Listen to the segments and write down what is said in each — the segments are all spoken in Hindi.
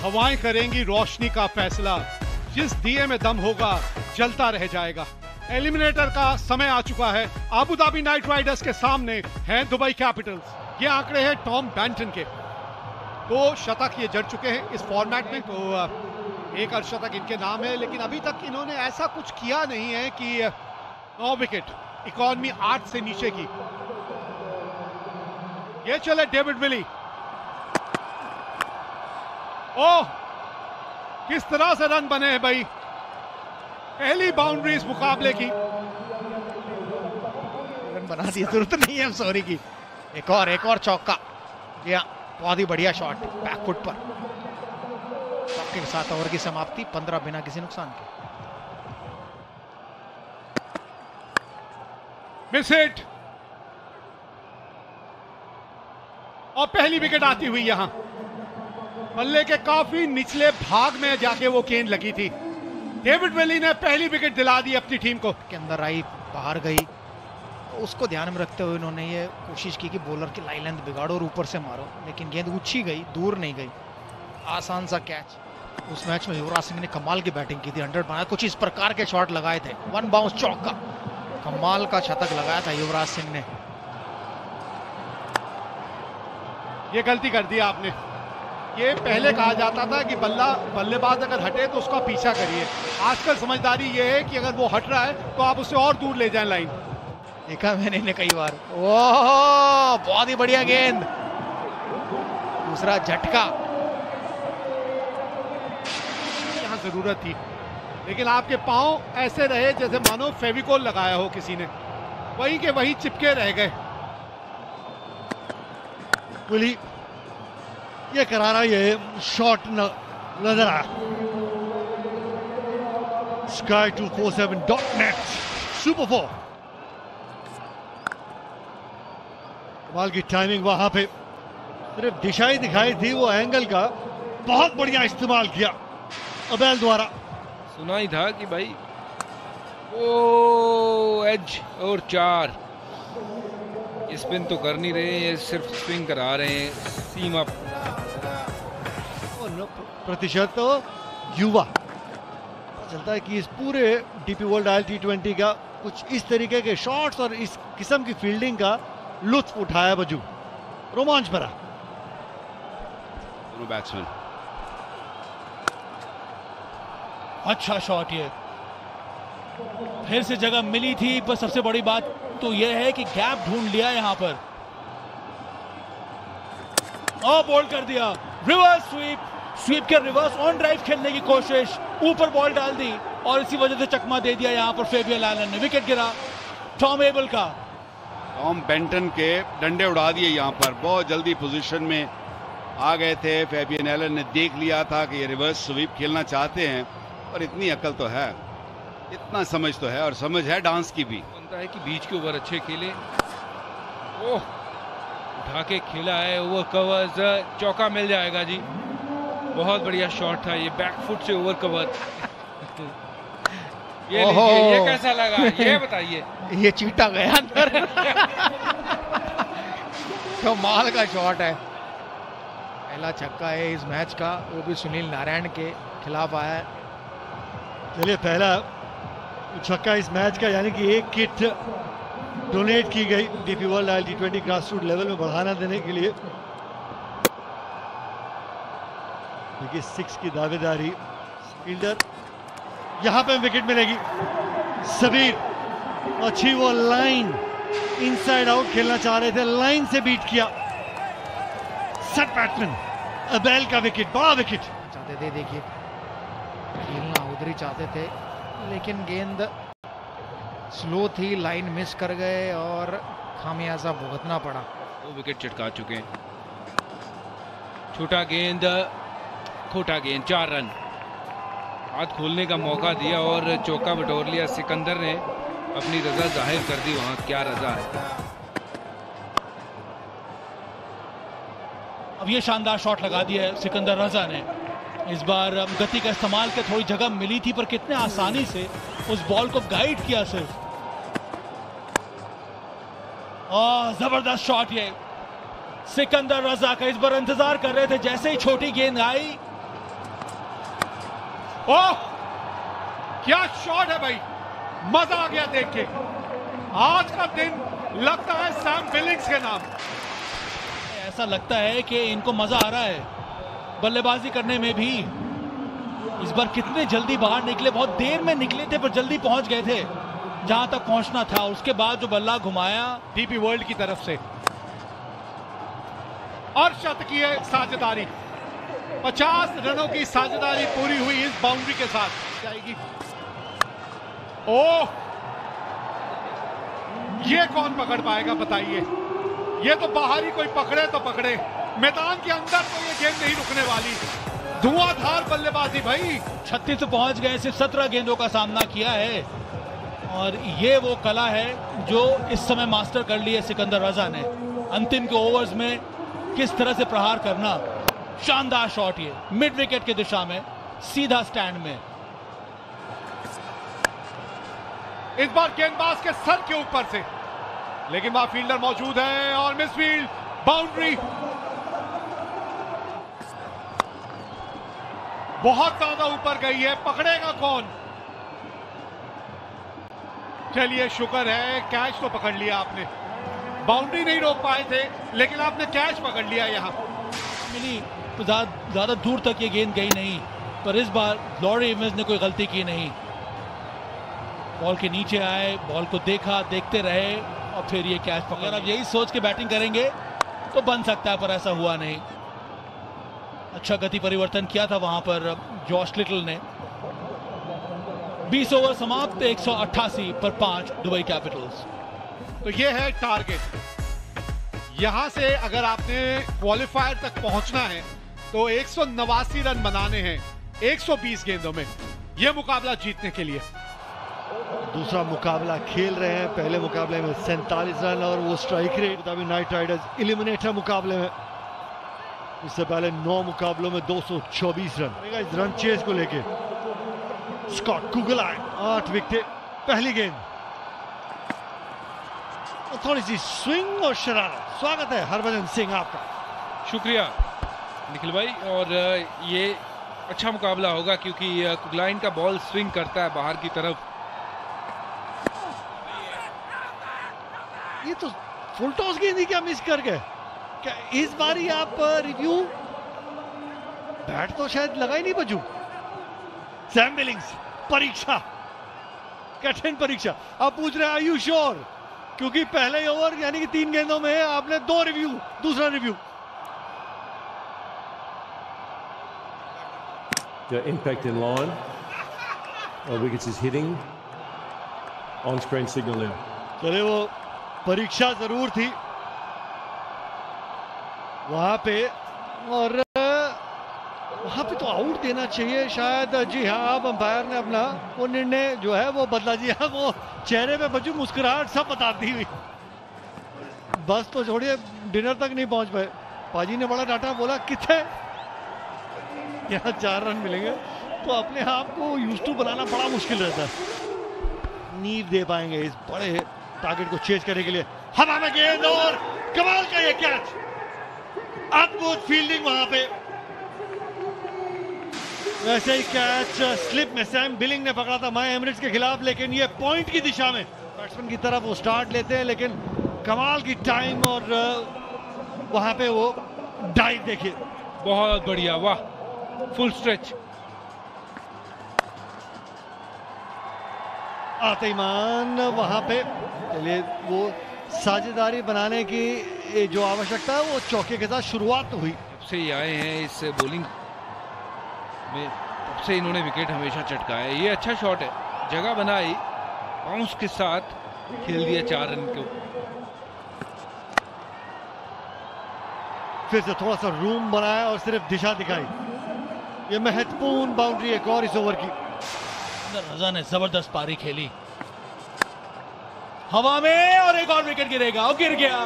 हवाएं करेंगी रोशनी का फैसला, जिस दिए में दम होगा जलता रह जाएगा। एलिमिनेटर का समय आ चुका है। अबू धाबी नाइट राइडर्स के सामने है दुबई कैपिटल्स। ये आंकड़े हैं टॉम बेंटन के। 2 शतक ये जड़ चुके हैं इस फॉर्मेट में, तो एक अर्धशतक इनके नाम है, लेकिन अभी तक इन्होंने ऐसा कुछ किया नहीं है कि 9 विकेट, इकॉनमी 8 से नीचे की। ये चले डेविड विली। ओह, किस तरह से रन बने हैं भाई। पहली बाउंड्री इस मुकाबले की। रन बना दिया, जरूरत नहीं है सॉरी की। एक और चौका। या बहुत ही बढ़िया शॉट बैकफुट पर। चौके के साथ ओवर की समाप्ति, 15 बिना किसी नुकसान के। मिस हिट और पहली विकेट आती हुई यहां बल्ले के काफी निचले भाग में जाके वो गेंद लगी थी। डेविड विली ने पहली विकेट दिला दी अपनी टीम को। के अंदर आई, बाहर गई, उसको ध्यान में रखते हुए उन्होंने ये कोशिश की कि बॉलर की लाइन लेंथ बिगाड़ो और ऊपर से मारो, लेकिन गेंद ऊंची गई, दूर नहीं गई। आसान सा कैच। उस मैच में युवराज सिंह ने कमाल की बैटिंग की थी, 100 बनाया, कुछ इस प्रकार के शॉट लगाए थे। 1 बाउंस चौका, कमाल का शतक लगाया था युवराज सिंह ने। ये गलती कर दी आपने। ये पहले कहा जाता था कि बल्लेबाज अगर हटे तो उसका पीछा करिए। आजकल समझदारी ये है कि अगर वो हट रहा है तो आप उसे और दूर ले जाएं लाइन। देखा मैंने इन्हें कई बार। ओह, बहुत ही बढ़िया गेंद, दूसरा झटका। यहाँ जरूरत थी, लेकिन आपके पांव ऐसे रहे जैसे मानो फेविकोल लगाया हो किसी ने, वहीं के वहीं चिपके रह गए। विली ये करारा ये शॉट नजर आया। Sky247.net Super 4। कमाल की टाइमिंग, वहां पे सिर्फ दिशा ही दिखाई थी, वो एंगल का बहुत बढ़िया इस्तेमाल किया अबेल द्वारा। सुना ही था कि भाई ओ एज और 4 स्पिन तो कर नहीं रहे, ये सिर्फ स्विंग करा रहे हैं सीमा। प्रतिशत तो युवा चलता है कि इस पूरे डीपी वर्ल्ड आयल T20 का कुछ इस तरीके के शॉट्स और इस किस्म की फील्डिंग का लुत्फ उठाया बजू। रोमांच भरा दोनों बैट्समैन। अच्छा शॉट, ये फिर से जगह मिली थी, पर सबसे बड़ी बात तो यह है कि गैप ढूंढ लिया यहां पर। और बॉल कर दिया, रिवर्स स्वीप के रिवर्स ऑन ड्राइव खेलने की कोशिश, ऊपर बॉल डाल दी और इसी वजह से चकमा दे दिया यहां पर फेबियन एलन ने। विकेट गिरा टॉम एबल का। टॉम बेंटन के डंडे उड़ा दिए यहाँ पर, बहुत जल्दी पोजीशन में आ गए थे। फेबियन एलन ने देख लिया था कि ये रिवर्स स्वीप खेलना चाहते हैं, और इतनी अकल तो है, इतना समझ तो है, और समझ है डांस की भी। बनता है कि बीच के ओवर अच्छे खेले। ओह, उठा के खेला है, ओवर कवर्स, चौका मिल जाएगा जी। बहुत बढ़िया शॉट था ये, बैकफुट से ओवर कवर। ये कैसा लगा ये बताइए। ये चीटा गया अंदर। तो माल का शॉट है, पहला छक्का है इस मैच का, वो भी सुनील नारायण के खिलाफ आया है। चलिए, पहला छक्का इस मैच का, यानी कि एक किट डोनेट की गई DP world oil T20 grassroot level में बढ़ाना देने के लिए। देखिए 6 की दावेदारी, फील्डर यहां पे विकेट मिलेगी। सबीर, अच्छी वो लाइन, इनसाइड आउट खेलना चाह रहे थे, लाइन से बीट किया। सेट बैट्समैन अबेल का विकेट, बड़ा विकेट चाहते थे, देखिए खेलना उधर ही चाहते थे, लेकिन गेंद स्लो थी, लाइन मिस कर गए और खामियाजा भुगतना पड़ा। 2 विकेट चटका चुके हैं। छोटा गेंद, खोटा गेंद, 4 रन। हाथ खोलने का मौका दिया और चौका बटोर लिया। सिकंदर ने अपनी रजा जाहिर कर दी, वहां क्या रजा है। अब ये शानदार शॉट लगा दिया है सिकंदर रजा ने। इस बार गति का इस्तेमाल कर, थोड़ी जगह मिली थी, पर कितने आसानी से उस बॉल को गाइड किया सिर्फ। जबरदस्त शॉट ये सिकंदर रजा का। इस बार इंतजार कर रहे थे, जैसे ही छोटी गेंद आई ओह, क्या शॉट है भाई, मजा आ गया देख के। आज का दिन लगता है सैम बिलिंग्स के नाम। ऐसा लगता है कि इनको मजा आ रहा है बल्लेबाजी करने में भी। इस बार कितने जल्दी बाहर निकले, बहुत देर में निकले थे पर जल्दी पहुंच गए थे जहां तक पहुंचना था। उसके बाद जो बल्ला घुमाया डीपी वर्ल्ड की तरफ से और शतकीय साझेदारी, 50 रनों की साझेदारी पूरी हुई इस बाउंड्री के साथ जाएगी। ओह, ये कौन पकड़ पाएगा बताइए। ये तो बाहर ही कोई पकड़े तो पकड़े, मैदान के अंदर तो ये गेंद नहीं रुकने वाली। धुआंधार बल्लेबाजी भाई। 36 पे पहुंच गए, सिर्फ 17 गेंदों का सामना किया है और ये वो कला है जो इस समय मास्टर कर ली है सिकंदर रजा ने। अंतिम के ओवर्स में किस तरह से प्रहार करना, शानदार शॉट, ये मिड विकेट की दिशा में सीधा स्टैंड में। इस बार गेंदबाज के सर के ऊपर से, लेकिन वहां फील्डर मौजूद है और मिसफील्ड, बाउंड्री। बहुत ज्यादा ऊपर गई है, पकड़ेगा कौन। चलिए शुक्र है कैच तो पकड़ लिया आपने। बाउंड्री नहीं रोक पाए थे लेकिन आपने कैच पकड़ लिया। यहां मिली तो ज्यादा दूर तक ये गेंद गई नहीं, पर इस बार लॉरी इवेंस ने कोई गलती की नहीं। बॉल के नीचे आए, बॉल को देखा, देखते रहे और फिर ये कैच पकड़ा। अगर आप यही सोच के बैटिंग करेंगे तो बन सकता है, पर ऐसा हुआ नहीं। अच्छा गति परिवर्तन किया था वहां पर जॉश लिटल ने। 20 ओवर समाप्त, 188 पर 5 दुबई कैपिटल्स। तो ये है टारगेट। यहां से अगर आपने क्वालिफायर तक पहुंचना है तो 189 रन बनाने हैं 120 गेंदों में, यह मुकाबला जीतने के लिए। दूसरा मुकाबला खेल रहे हैं, पहले मुकाबले में 47 रन और वो strike rate. Abu Dhabi Knight Riders eliminator मुकाबले में, इससे पहले 9 मुकाबलों में 224 रन। इस रन चेस को लेके स्कॉट कुगलाइन 8 विकेट, पहली गेंद और थोड़ी सी स्विंग और शरारत। स्वागत है हरभजन सिंह आपका। शुक्रिया निखिल भाई। और ये अच्छा मुकाबला होगा क्योंकि कुगलाइन का बॉल स्विंग करता है बाहर की तरफ। ये तो फुल टॉस गेंद ही क्या मिस कर गए क्या इस बारी आप रिव्यू? बैट तो शायद लगा ही नहीं बजू। सैम बिलिंग्स, परीक्षा, कठिन परीक्षा। आप पूछ रहे हैं आर यू श्योर, क्योंकि पहले ओवर यानी कि 3 गेंदों में आपने 2 रिव्यू, दूसरा review. The impact in line wickets is hitting on screen signal now. चले वो परीक्षा जरूर थी वहां पे, और वहां पे तो आउट देना चाहिए शायद। जी हाँ, अब अंपायर ने अपना वो निर्णय जो है वो बदला। जी हाँ, वो चेहरे पे बजू मुस्कुराहट सब बताती हुई। बस तो छोड़िए, डिनर तक नहीं पहुंच पाए। पाजी ने बड़ा डांटा, बोला किथे यहाँ 4 रन मिलेंगे तो अपने आप को यूज टू बनाना बड़ा मुश्किल रहता है। नींव दे पाएंगे इस बड़े टारगेट को चेज करने के लिए। हवा में गेंद और कमाल का ये कैच, अद्भुत फील्डिंग वहां पे। वैसे ही कैच स्लिप में सैम बिलिंग ने पकड़ा था माई एमिरेट्स के खिलाफ, लेकिन ये पॉइंट की दिशा में बैट्समैन की तरफ वो स्टार्ट लेते हैं, लेकिन कमाल की टाइम और वहां पे वो डाइव देखिए, बहुत बढ़िया, वाह, फुल स्ट्रेच। आते ईमान वहां पे। चलिए, वो साझेदारी बनाने की जो आवश्यकता है वो चौके के साथ शुरुआत तो हुई। जब से ये आए हैं इस बॉलिंग में, तब से इन्होंने विकेट हमेशा चटकाया है। ये अच्छा शॉट है, जगह बनाई, बाउंस के साथ खेल दिया 4 रन को। फिर से थोड़ा सा रूम बनाया और सिर्फ दिशा दिखाई। ये महत्वपूर्ण बाउंड्री एक और इस ओवर की। रजा ने जबरदस्त पारी खेली हवा में और एक और विकेट गिरेगा और गिर गया।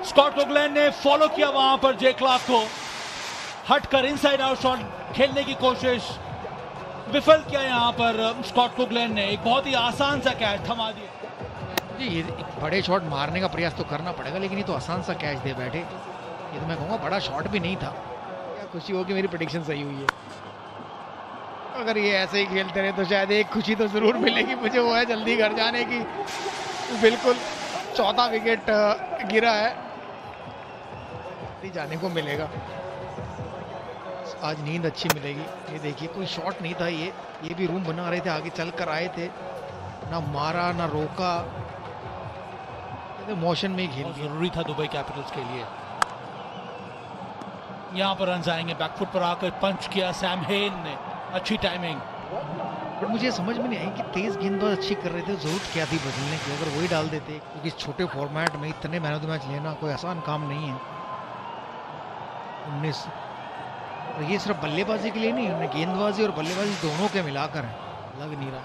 स्कॉट कुगलाइन ने फॉलो किया वहां पर जे क्लार्क को, हटकर इनसाइड आउट शॉट खेलने की कोशिश विफल किया यहां पर स्कॉट कुगलाइन ने। एक बहुत ही आसान सा कैच थमा दिया। जी, ये एक बड़े शॉट मारने का प्रयास तो करना पड़ेगा, लेकिन ये तो आसान सा कैच दे बैठे। ये तो मैं कहूँगा बड़ा शॉट भी नहीं था। क्या खुशी हो कि मेरी प्रेडिक्शन सही हुई है। अगर ये ऐसे ही खेलते रहे तो शायद एक खुशी तो जरूर मिलेगी मुझे, वो है जल्दी घर जाने की। बिल्कुल चौथा विकेट गिरा है, जाने को मिलेगा। आज नींद अच्छी मिलेगी। ये देखिए कोई शॉट नहीं था, ये भी रूम बना रहे थे, आगे चल कर आए थे, ना मारा ना रोका, मोशन में ही खेल। जरूरी था दुबई कैपिटल्स के लिए। यहाँ पर रन आएंगे, बैकफुट पर आकर पंच किया सैम हेन ने, अच्छी टाइमिंग। बट मुझे समझ में नहीं आई कि तेज गेंदबाज अच्छी कर रहे थे, जरूरत क्या थी बदलने की, अगर वही डाल देते, क्योंकि छोटे फॉर्मेट में इतने मैन ऑफ द मैच लेना कोई आसान काम नहीं है। 19 और ये सिर्फ बल्लेबाजी के लिए नहीं, उन्हें गेंदबाजी और बल्लेबाजी दोनों के मिलाकर है, लग नहीं रहा।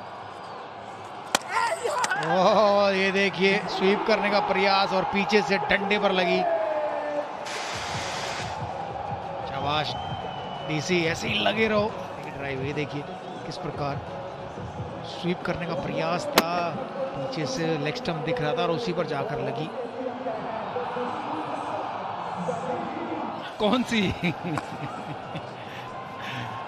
ओह ये देखिए स्वीप करने का प्रयास और पीछे से डंडे पर लगी। शाबाश डीसी, ऐसे ही लगे रहो। ड्राइव ये देखिए किस प्रकार स्वीप करने का प्रयास था, पीछे से लेग स्टंप दिख रहा था और उसी पर जाकर लगी। कौन सी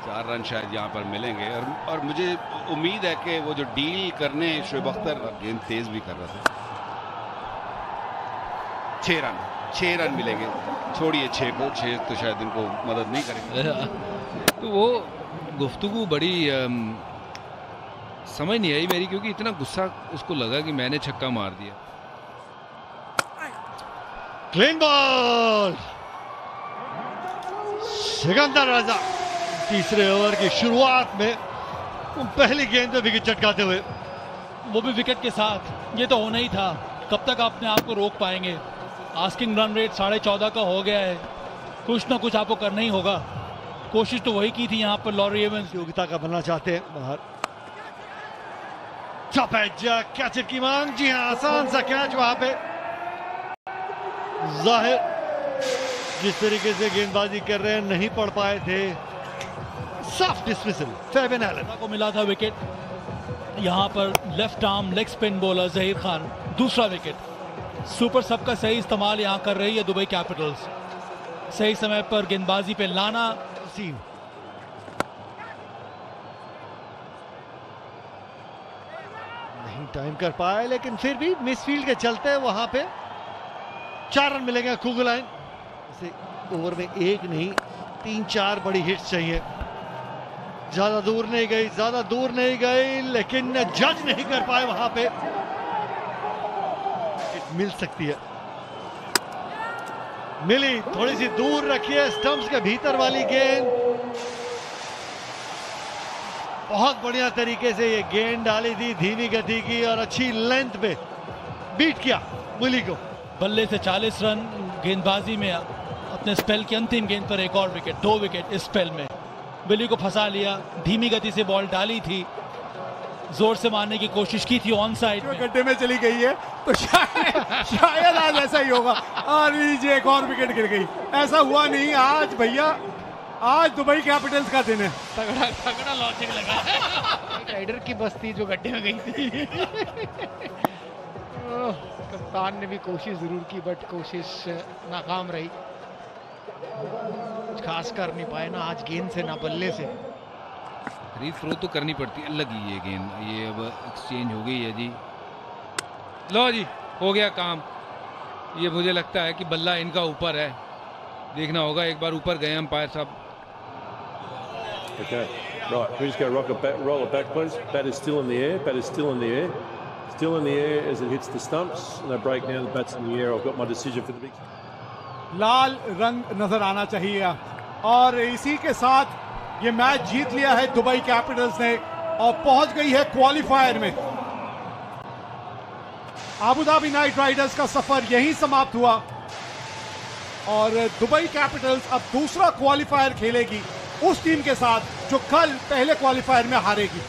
4 रन शायद यहाँ पर मिलेंगे। और मुझे उम्मीद है कि वो जो डील करने शोएब अख्तर गेंद तेज भी कर रहा था। 6 रन मिलेंगे, छोड़िए 6 को, 6 तो शायद इनको मदद नहीं करेंगे। तो वो गुफ्तगू बड़ी समझ नहीं आई मेरी, क्योंकि इतना गुस्सा उसको लगा कि मैंने छक्का मार दिया। क्लीन बॉल, सिकंदर रजा तीसरे ओवर की शुरुआत में पहली गेंद पे विकेट चटकाते हुए, वो भी विकेट के साथ। ये तो होना ही था, कब तक अपने आप को रोक पाएंगे। आस्किंग रन रेट 14.5 का हो गया है, कुछ ना कुछ आपको करना ही होगा। कोशिश तो वही की थी यहाँ पर लॉरी एवंस, योग्यता का बनना चाहते हैं। बाहर कैचर की मांग, जी हाँ आसान सा कैच वहां पे। जाहिर जिस तरीके से गेंदबाजी कर रहे हैं नहीं पढ़ पाए थे। सॉफ्ट डिसमिसल फेबियन एलन को मिला था विकेट। यहाँ पर left arm leg spin bowler Zaheer Khan, दूसरा विकेट। सुपर सब का सही इस्तेमाल यहाँ कर रही है दुबई कैपिटल्स। सही समय पर गेंदबाजी पे लाना। नहीं टाइम कर पाए, लेकिन फिर भी मिसफील्ड के चलते वहां पे 4 रन मिलेंगे कुगलाइन। ओवर में 1 नहीं 3-4 बड़ी हिट्स चाहिए। ज्यादा दूर नहीं गई, लेकिन जज नहीं कर पाए वहां पे। मिल सकती है, मिली, थोड़ी सी दूर रखिए, स्टंप्स के भीतर वाली गेंद। बहुत बढ़िया तरीके से ये गेंद डाली थी, धीमी गति की और अच्छी लेंथ पे बीट किया मिली को। बल्ले से 40 रन, गेंदबाजी में अपने स्पेल की अंतिम गेंद पर एक और विकेट, 2 विकेट इस स्पेल में। बिली को फंसा लिया, धीमी गति से बॉल डाली थी, जोर से मारने की कोशिश की थी ऑन साइड में, गड्ढे में चली गई है, तो शायद आज ऐसा ही होगा। और नीचे एक और विकेट गिर गई। ऐसा हुआ नहीं आज भैया, आज दुबई कैपिटल्स का दिन है। तगड़ा लॉजिक लगा। राइडर की बस्ती जो गड्ढे में गई थी। कप्तान ने भी कोशिश जरूर की, बट कोशिश नाकाम रही, कुछ खास कर नहीं पाए ना आज गेंद से ना बल्ले से। फ्री थ्रो तो करनी पड़ती है, लगी ये गेंद, ये अब एक्सचेंज हो गई है जी। लो जी हो गया काम। ये मुझे लगता है कि बल्ला इनका ऊपर है, देखना होगा, एक बार ऊपर गए अंपायर साहब। Okay, right, we just go roll it back please. Bat is still in the air, bat is still in the air. Still in the air as it hits the stumps and they break down, the bat's in the air. I've got my decision for the big... लाल रंग नजर आना चाहिए और इसी के साथ ये मैच जीत लिया है दुबई कैपिटल्स ने और पहुंच गई है क्वालिफायर में। अबू धाबी नाइट राइडर्स का सफर यहीं समाप्त हुआ और दुबई कैपिटल्स अब दूसरा क्वालिफायर खेलेगी उस टीम के साथ जो कल पहले क्वालिफायर में हारेगी।